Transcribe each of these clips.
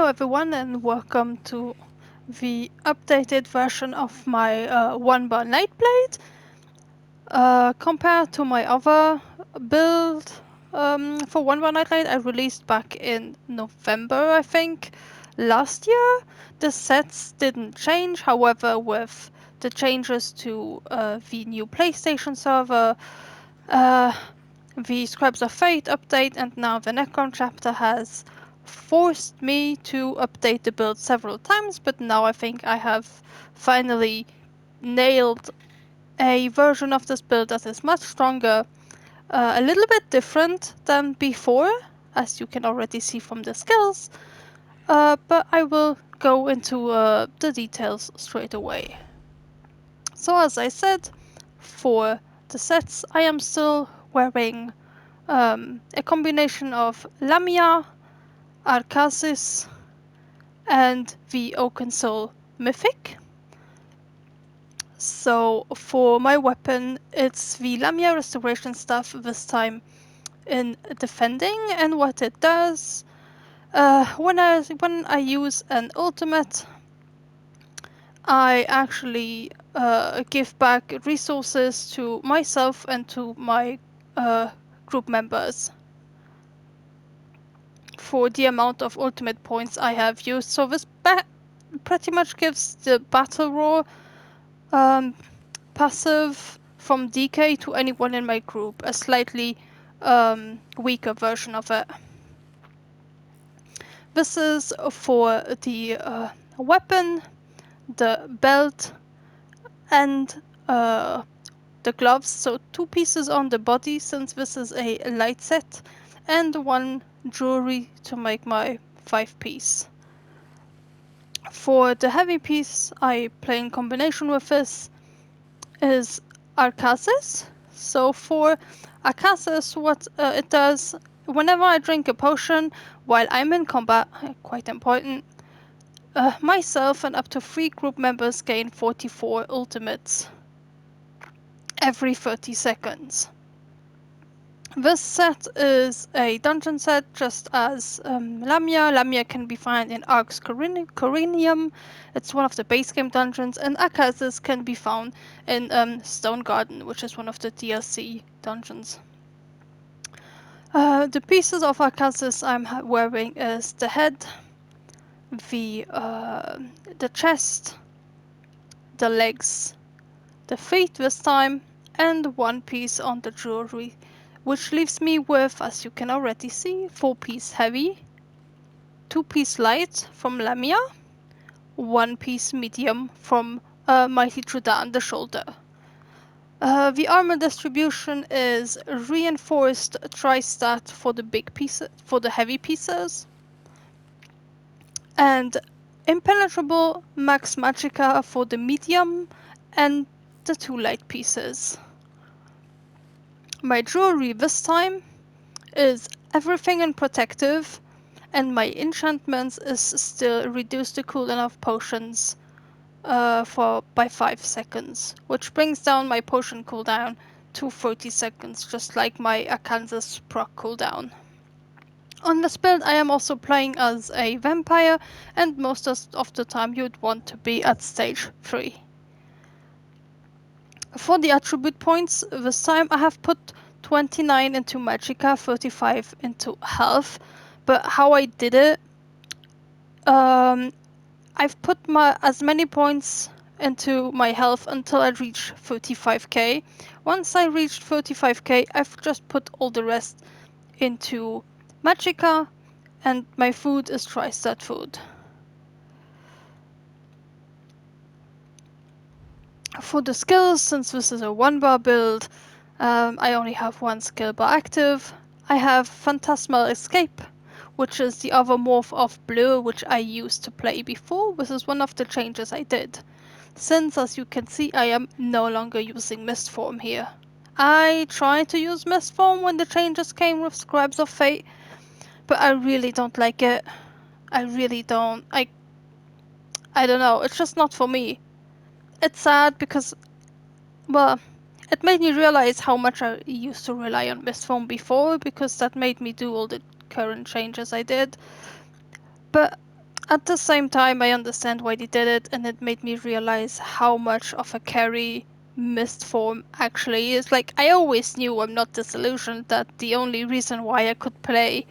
everyone, and welcome to the updated version of my One Bar Nightblade. Compared to my other build for One Bar Nightblade I released back in November, I think, last year, the sets didn't change. However, with the changes to the new PlayStation server, the Scribes of Fate update, and now the Necrom chapter has forced me to update the build several times, but now I think I have finally nailed a version of this build that is much stronger, a little bit different than before, as you can already see from the skills, but I will go into the details straight away. So as I said, for the sets I am still wearing a combination of Lamia, Arkasis, and the Oakensould Mythic. So for my weapon, it's the Lamia restoration stuff, this time in defending, and what it does, when I use an ultimate, I actually give back resources to myself and to my group members for the amount of ultimate points I have used. So this pretty much gives the battle roar passive from DK to anyone in my group, a slightly weaker version of it. This is for the weapon, the belt, and the gloves. So 2 pieces on the body, since this is a light set, and 1 jewelry to make my 5-piece. For the heavy piece I play in combination with this is Arkasis. So for Arkasis, what it does, whenever I drink a potion while I'm in combat, quite important, myself and up to 3 group members gain 44 ultimates every 30 seconds. This set is a dungeon set, just as Lamia. Lamia can be found in Arx Corinuim. It's one of the base game dungeons, and Arkasis can be found in Stone Garden, which is one of the DLC dungeons. The pieces of Arkasis I'm wearing is the head, the chest, the legs, the feet this time, and 1 piece on the jewelry, which leaves me with, as you can already see, 4-piece heavy, 2-piece light from Lamia, 1-piece medium from Mighty Chudaan, the shoulder. The armor distribution is reinforced tri-stat for the big pieces, for the heavy pieces, and impenetrable max magicka for the medium and the 2 light pieces. My jewelry this time is everything in protective, and my enchantments is still reduce the cooldown of potions by 5 seconds, which brings down my potion cooldown to 30 seconds, just like my Arkasis proc cooldown. On this build I am also playing as a vampire, and most of the time you'd want to be at stage 3. For the attribute points, this time I have put 29 into magicka, 35 into health, but how I did it, I've put as many points into my health until I reach 35k. Once I reached 35k, I've just put all the rest into magicka, and my food is tri-stat food. For the skills, since this is a 1-bar build, I only have 1 skill bar active. I have Phantasmal Escape, which is the other morph of Blur, which I used to play before. This is one of the changes I did, since, as you can see, I am no longer using Mistform here. I tried to use Mistform when the changes came with Scribes of Fate, but I really don't like it. I really don't. I don't know, it's just not for me. It's sad because, well, it made me realize how much I used to rely on Mistform before, because that made me do all the current changes I did. But At the same time, I understand why they did it, and it made me realize how much of a carry Mistform actually is. Like, I always knew, I'm not disillusioned, that the only reason why I could play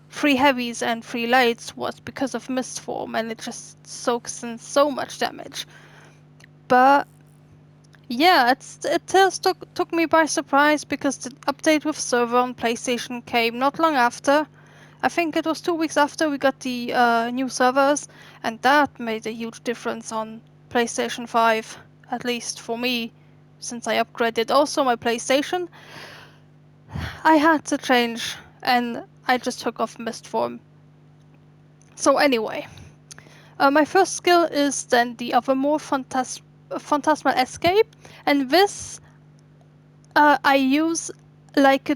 3 heavies and 3 lights was because of Mistform, and it just soaks in so much damage. But yeah, it just took me by surprise because the update with server on PlayStation came not long after. I think it was 2 weeks after we got the new servers, and that made a huge difference on PlayStation 5, at least for me, since I upgraded also my PlayStation. I had to change, and I just took off Mistform. So anyway, my first skill is then the other more Phantasmal Escape, and this I use like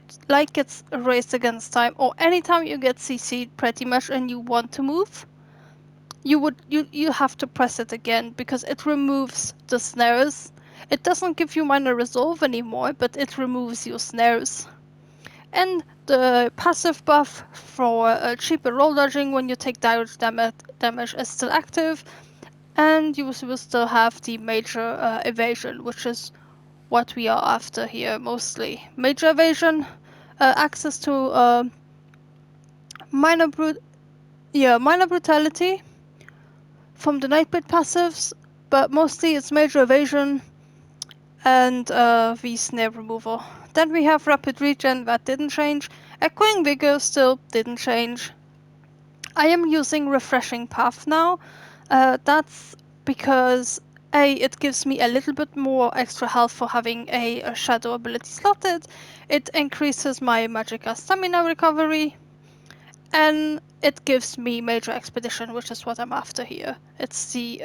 it's a race against time, or anytime you get CC'd pretty much and you want to move, you have to press it again because it removes the snares. It doesn't give you minor resolve anymore, but it removes your snares. And the passive buff for cheaper roll dodging when you take direct damage is still active, and you will still have the major evasion, which is what we are after here mostly. Major evasion, access to minor brutality from the Nightblade passives, but mostly it's major evasion and the snare removal. Then we have rapid regen, that didn't change. Echoing vigor still didn't change. I am using refreshing path now. That's because it gives me a little bit more extra health for having a shadow ability slotted. It increases my magicka stamina recovery, and it gives me major expedition, which is what I'm after here. It's the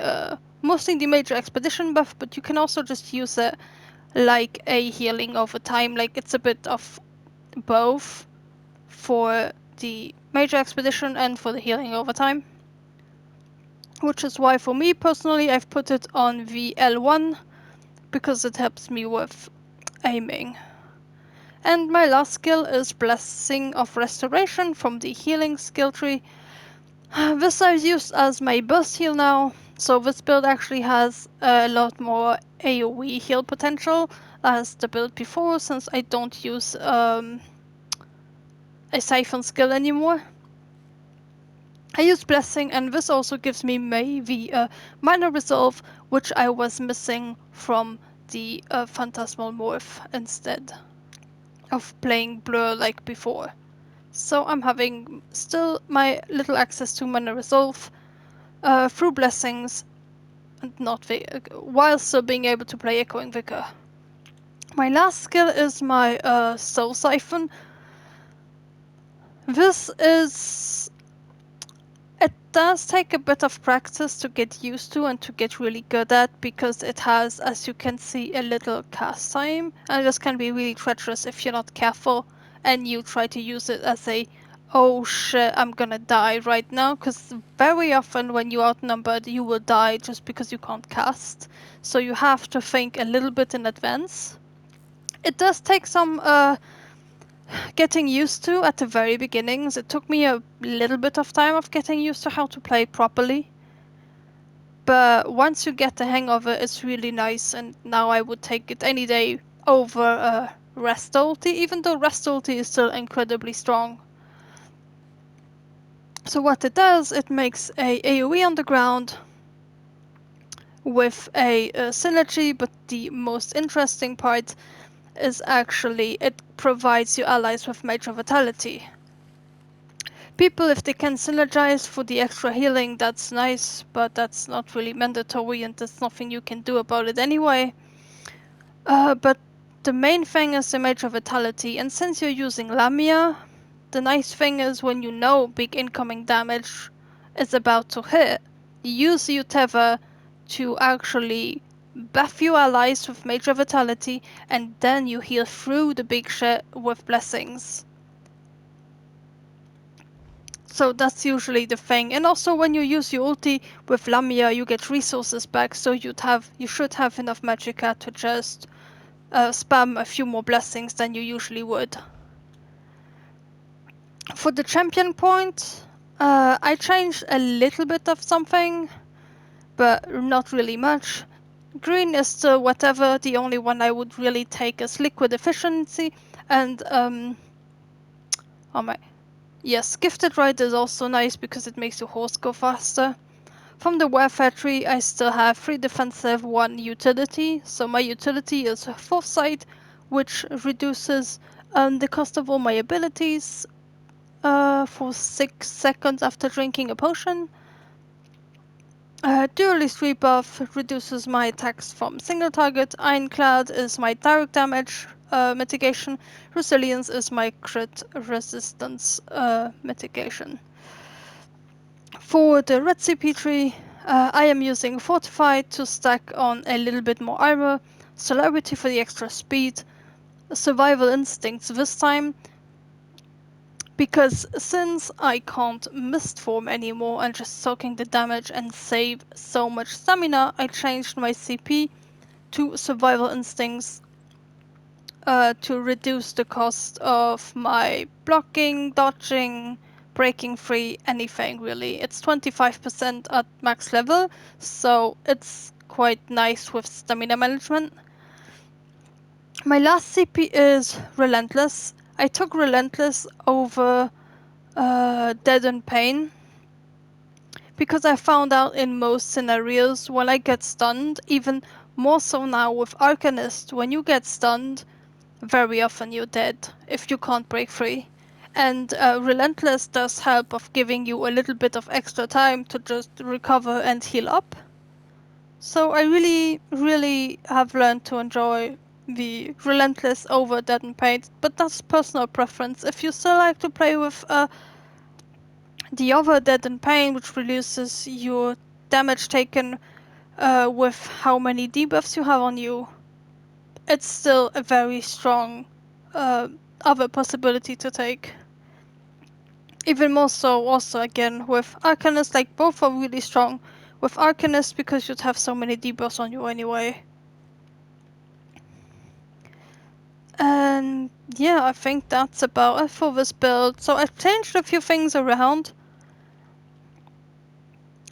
mostly the major expedition buff, but you can also just use it like a healing over time. Like, it's a bit of both for the major expedition and for the healing over time, which is why for me personally I've put it on VL1 because it helps me with aiming. And my last skill is Blessing of Restoration from the healing skill tree. This I've used as my burst heal now, so this build actually has a lot more AoE heal potential as the build before, since I don't use a Siphon skill anymore. I use Blessing, and this also gives me maybe a minor resolve, which I was missing from the Phantasmal Morph instead of playing Blur like before. So I'm having still my little access to minor resolve through Blessings, and not while still being able to play Echoing Vicar. My last skill is my Soul Siphon. This is... It does take a bit of practice to get used to and to get really good at, because it has, as you can see, a little cast time, and this can be really treacherous if you're not careful and you try to use it as a oh shit, I'm gonna die right now, because very often when you're outnumbered you will die just because you can't cast, so you have to think a little bit in advance. It does take some getting used to at the very beginnings. It took me a little bit of time of getting used to how to play properly. But once you get the hang of it, it's really nice, and now I would take it any day over Rest Ulti, even though Rest Ulti is still incredibly strong. So what it does, it makes a AoE on the ground with a synergy, but the most interesting part is actually it provides your allies with major vitality. People, if they can synergize for the extra healing, that's nice, but that's not really mandatory, and there's nothing you can do about it anyway. But the main thing is the major vitality, and since you're using Lamia, the nice thing is when you know big incoming damage is about to hit, you use your tether to actually buff your allies with major vitality, and then you heal through the big shit with blessings. So that's usually the thing. And also when you use your ulti with Lamia, you get resources back, so you should have enough magicka to just spam a few more blessings than you usually would. For the champion point, I changed a little bit of something, but not really much. Green is still whatever. The only one I would really take is liquid efficiency, and oh my, yes, gifted right is also nice because it makes your horse go faster. From the warfare tree, I still have 3 defensive, 1 utility. So my utility is Foresight, which reduces the cost of all my abilities for 6 seconds after drinking a potion. Duelist Rebuff reduces my attacks from single target. Ironclad is my direct damage mitigation. Resilience is my crit resistance mitigation. For the red CP tree, I am using Fortified to stack on a little bit more armor, Celerity for the extra speed, Survival Instincts this time, because since I can't Mistform anymore and just soaking the damage and save so much stamina, I changed my CP to Survival Instincts to reduce the cost of my blocking, dodging, breaking free, anything really. It's 25% at max level, so it's quite nice with stamina management. My last CP is Relentless. I took Relentless over Dead and Pain because I found out in most scenarios when I get stunned, even more so now with Arcanist, when you get stunned, very often you're dead if you can't break free. And Relentless does help of giving you a little bit of extra time to just recover and heal up. So I really have learned to enjoy the Relentless over Dead and Pain, but that's personal preference. If you still like to play with the other Dead and Pain, which reduces your damage taken with how many debuffs you have on you, it's still a very strong other possibility to take. Even more so also again with Arcanist, like both are really strong. With Arcanist because you'd have so many debuffs on you anyway. And yeah, I think that's about it for this build. So I've changed a few things around,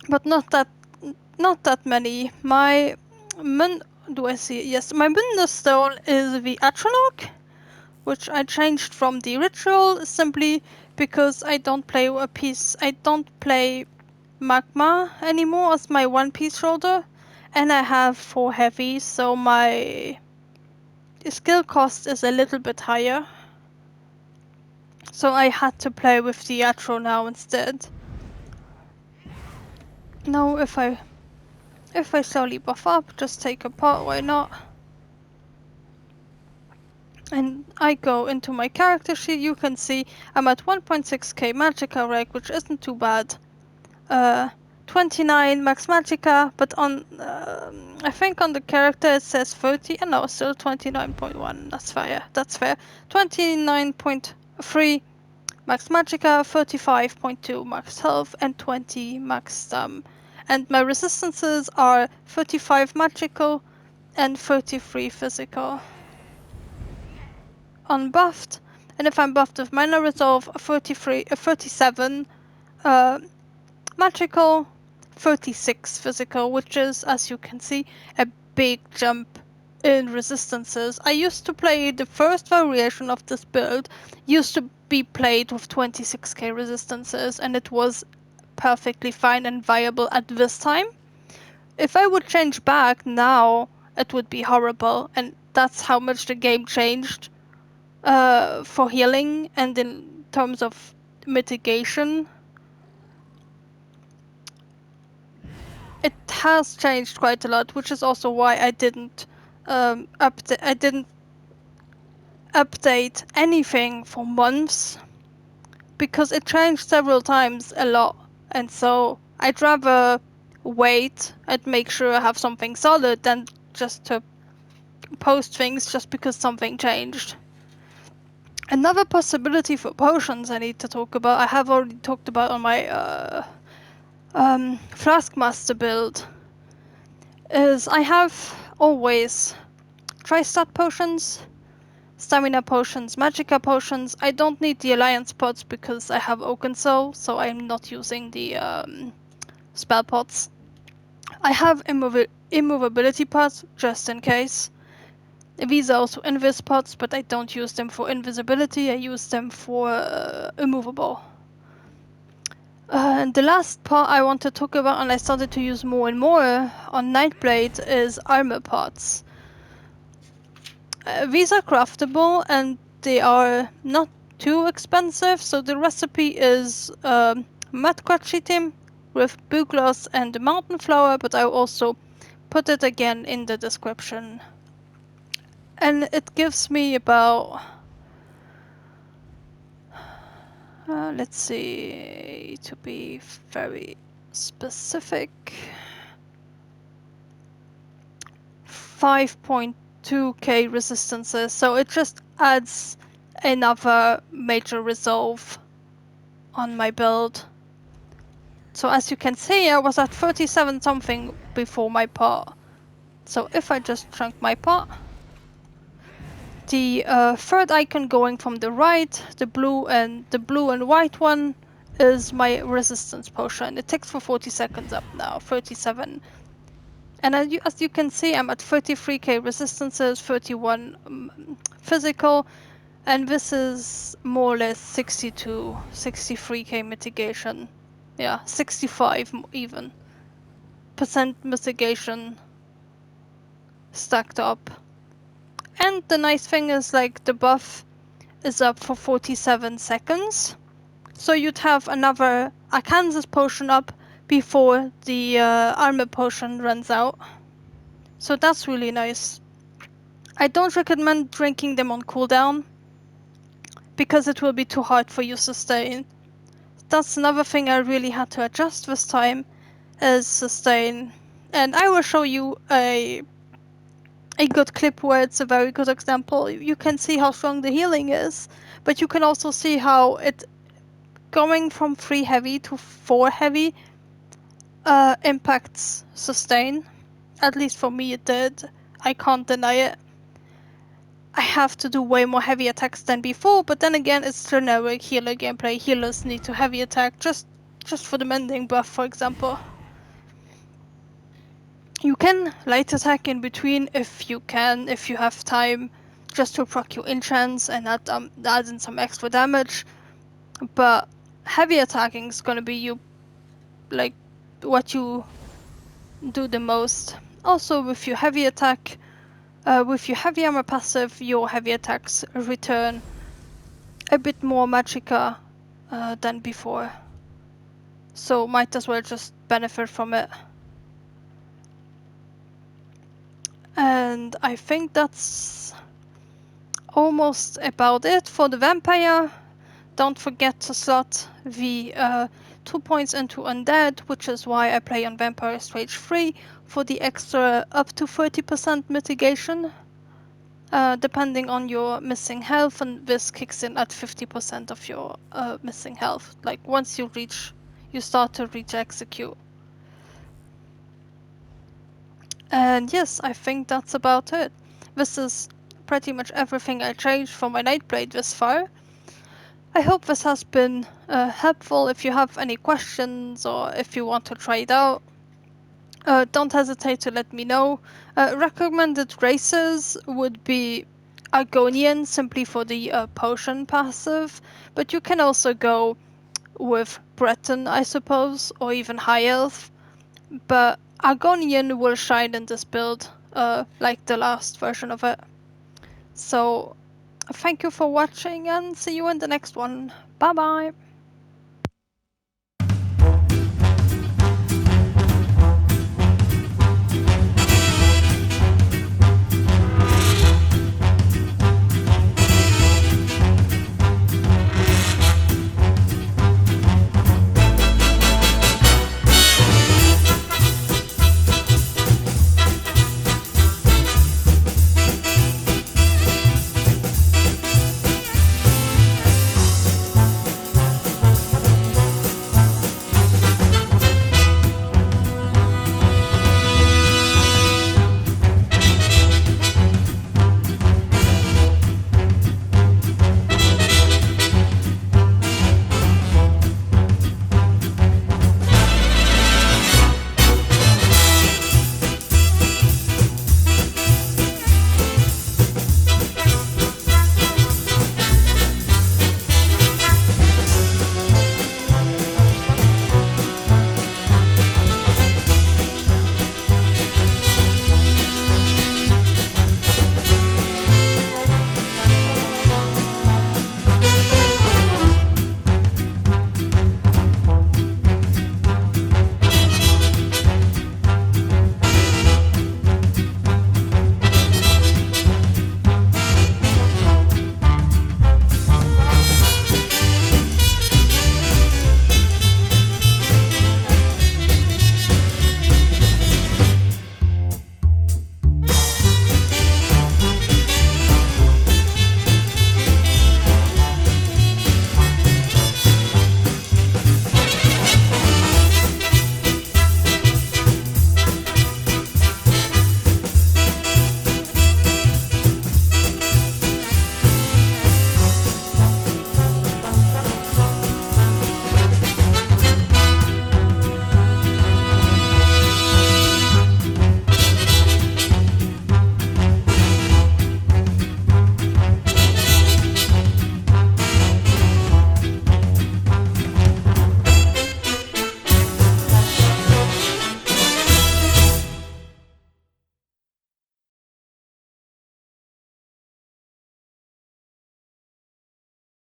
but not that many. My do I see it? Yes, my Mundus stone is the Atronarch, which I changed from the ritual simply because I don't play magma anymore as my one piece shoulder, and I have 4 heavy, so my skill cost is a little bit higher. So I had to play with the Atro now instead. Now if I slowly buff up, just take a pot, why not? And I go into my character sheet, you can see I'm at 1.6k magicka rank, which isn't too bad. 29 max magicka, but on I think on the character it says 30, and no, still 29.1. That's fair. 29.3 max magicka, 35.2 max health, and 20 max stam. And my resistances are 35 magical and 33 physical. Unbuffed, and if I'm buffed with Minor Resolve, 37 magical, 36 physical, which is, as you can see, a big jump in resistances. I used to play the first variation of this build, used to be played with 26k resistances, and it was perfectly fine and viable at this time. If I would change back now, it would be horrible, and that's how much the game changed for healing and in terms of mitigation. It has changed quite a lot, which is also why I didn't update anything for months, because it changed several times a lot, and so I'd rather wait and make sure I have something solid than just to post things just because something changed. Another possibility for potions I need to talk about, I have already talked about on my Flask Master build, is I have always Tri-Stat potions. stamina potions, magicka potions. I don't need the alliance pots because I have Oakensould, so I'm not using the spell pots. I have immovability pots just in case. These are also invis pots, but I don't use them for invisibility. I use them for immovable. And the last part I want to talk about, and I started to use more and more on Nightblade, is armor pots. These are craftable and they are not too expensive. So the recipe is mudcrot chitim with bugloss and mountain flower, but I'll also put it again in the description. And it gives me about, let's see, to be very specific, 5.2k resistances, so it just adds another major resolve on my build. So as you can see, I was at 37 something before my pot. So if I just chunk my pot, the third icon going from the right, the blue and white one, is my resistance potion. It takes for 40 seconds up now, 37. And as you can see, I'm at 33k resistances, 31 physical, and this is more or less 62, 63k mitigation. Yeah, 65 even percent mitigation stacked up. And the nice thing is, like, the buff is up for 47 seconds. So you'd have another Arkasis potion up before the armor potion runs out. So that's really nice. I don't recommend drinking them on cooldown because it will be too hard for you to sustain. That's another thing I really had to adjust this time, is sustain. And I will show you a good clip where it's a very good example. You can see how strong the healing is, but you can also see how it going from 3 heavy to 4 heavy impacts sustain. At least for me it did. I can't deny it. I have to do way more heavy attacks than before, but then again, it's generic healer gameplay. Healers need to heavy attack just for the mending buff, for example. You can light attack in between if you have time, just to proc your enchants and add in some extra damage. But heavy attacking is gonna be what you do the most. Also, with your heavy attack, with your heavy armor passive, your heavy attacks return a bit more magicka than before. So might as well just benefit from it. And I think that's almost about it for the vampire. Don't forget to slot the 2 points into undead, which is why I play on vampire stage 3 for the extra up to 30% mitigation, depending on your missing health, and this kicks in at 50% of your missing health, like once you start to reach execute. And yes, I think that's about it. This is pretty much everything I changed for my Nightblade this far. I hope this has been helpful. If you have any questions or if you want to try it out, don't hesitate to let me know. Recommended races would be Argonian, simply for the potion passive, but you can also go with Breton, I suppose, or even High Elf. But Argonian will shine in this build, like the last version of it. So, thank you for watching and see you in the next one. Bye bye!